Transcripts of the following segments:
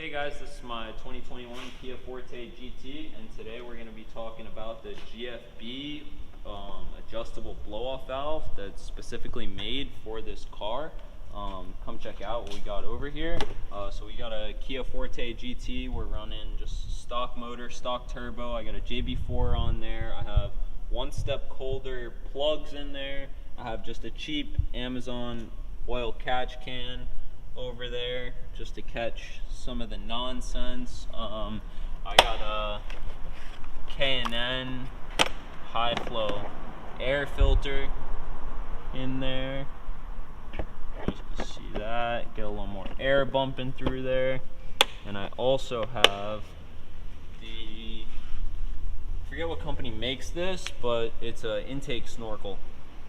Hey guys, this is my 2021 Kia Forte GT, and today we're going to be talking about the GFB adjustable blow-off valve that's specifically made for this car. Come check out what we got over here. So we got a Kia Forte GT. We're running just stock motor, stock turbo. I got a JB4 on there. I have one-step colder plugs in there. I have just a cheap Amazon oil catch can over there just to catch some of the nonsense. I got a K&N high flow air filter in there. You can see that, get a little more air bumping through there. And I also have the, I forget what company makes this, but it's an intake snorkel.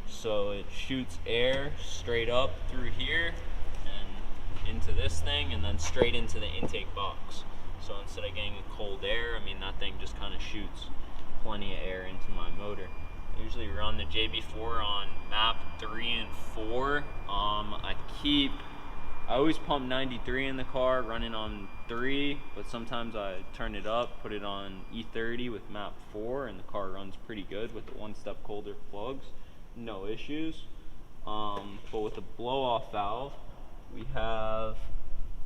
So it shoots air straight up through here into this thing and then straight into the intake box. So instead of getting cold air, I mean, that thing just kind of shoots plenty of air into my motor. I usually run the JB4 on map 3 and 4. I always pump 93 in the car, running on 3, but sometimes I turn it up, put it on E30 with map 4, and the car runs pretty good with the one-step colder plugs. No issues. But with the blow-off valve, we have,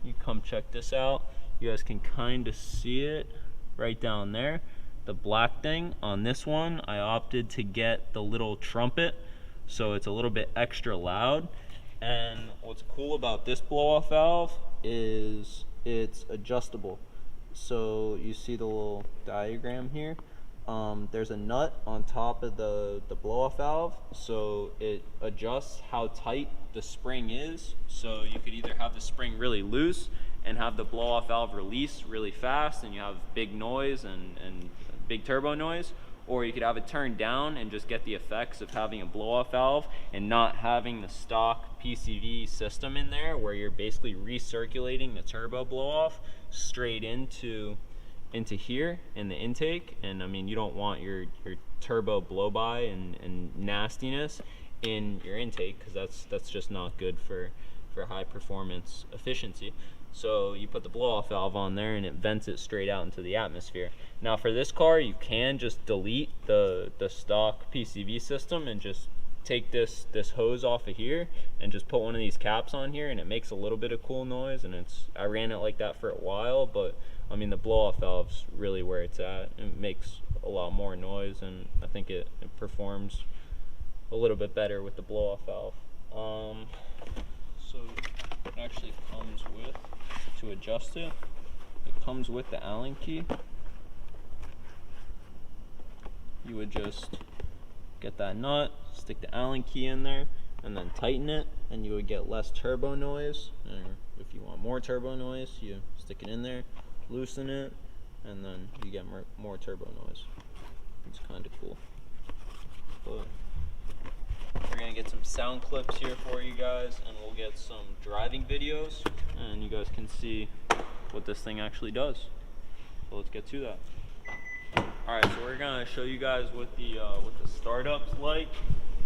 you come check this out. You guys can kind of see it right down there. The black thing on this one, I opted to get the little trumpet, so it's a little bit extra loud. And what's cool about this blow-off valve is it's adjustable. So you see the little diagram here. There's a nut on top of the blow-off valve, so it adjusts how tight the spring is. So you could either have the spring really loose and have the blow-off valve release really fast and you have big noise and big turbo noise, or you could have it turned down and just get the effects of having a blow-off valve and not having the stock PCV system in there where you're basically recirculating the turbo blow-off straight into here in the intake. And I mean, you don't want your turbo blow by and nastiness in your intake, because that's just not good for high performance efficiency. So you put the blow-off valve on there and it vents it straight out into the atmosphere. Now for this car, you can just delete the stock PCV system and just take this hose off of here and just put one of these caps on here, and it makes a little bit of cool noise. And I ran it like that for a while, but I mean, the blow-off valve's really where it's at. It makes a lot more noise, and I think it performs a little bit better with the blow-off valve. So it actually comes with, to adjust it, it comes with the Allen key. You would just get that nut, stick the Allen key in there, and then tighten it, and you would get less turbo noise. Or if you want more turbo noise, you stick it in there, loosen it, and then you get more turbo noise. It's kind of cool. But we're gonna get some sound clips here for you guys, and we'll get some driving videos, and you guys can see what this thing actually does. So let's get to that. All right, so we're gonna show you guys what the startup's like,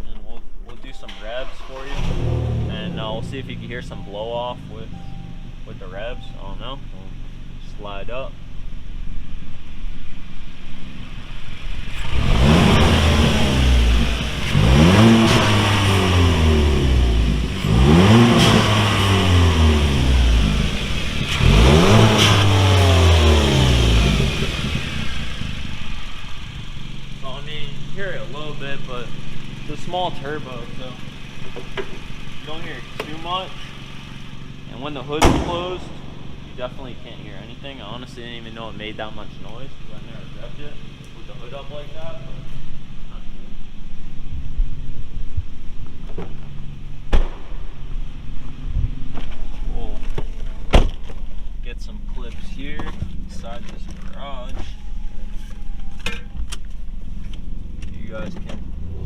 and we'll do some revs for you, and we'll see if you can hear some blow off with the revs. I don't know. We'll slide up. But it's a small turbo, so you don't hear it too much. And when the hood's closed, you definitely can't hear anything. I honestly didn't even know it made that much noise because I never revved it with the hood up like that. But we'll get some clips here inside this garage. You guys can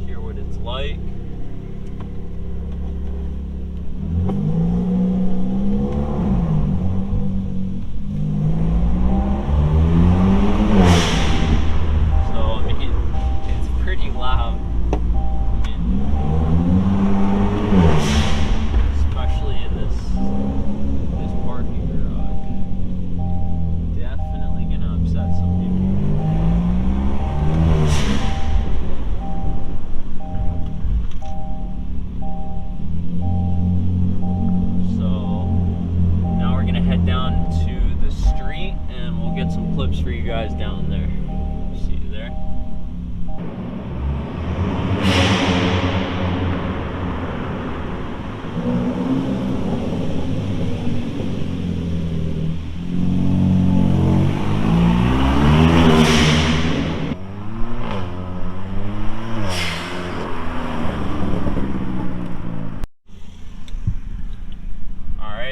hear what it's like. So I mean,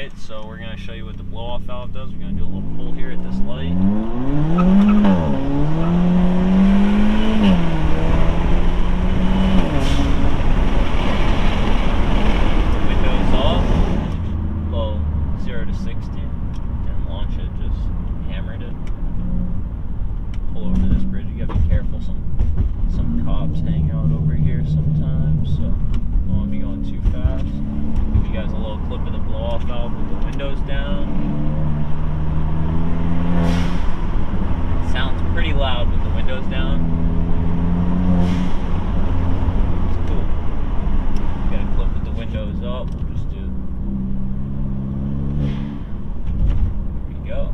Alright, so we're going to show you what the blow-off valve does. We're going to do a little pull here at this light. Windows off, low 0 to 60. Didn't launch it, just hammered it. Pull over this bridge. You gotta be careful. Some cops hang out over here sometimes, so don't want to be going too fast. Give you guys a little clip of the blow-off valve with the windows down. It sounds pretty loud with the windows down. It's cool. Got a clip with the windows up. We'll just do. Here we go.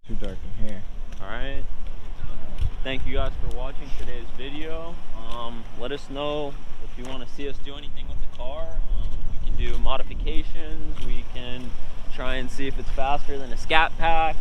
Too dark in here. Alright. Thank you guys for watching today's video. Let us know if you want to see us do anything with the car. We can do modifications. We can try and see if it's faster than a Scat Pack.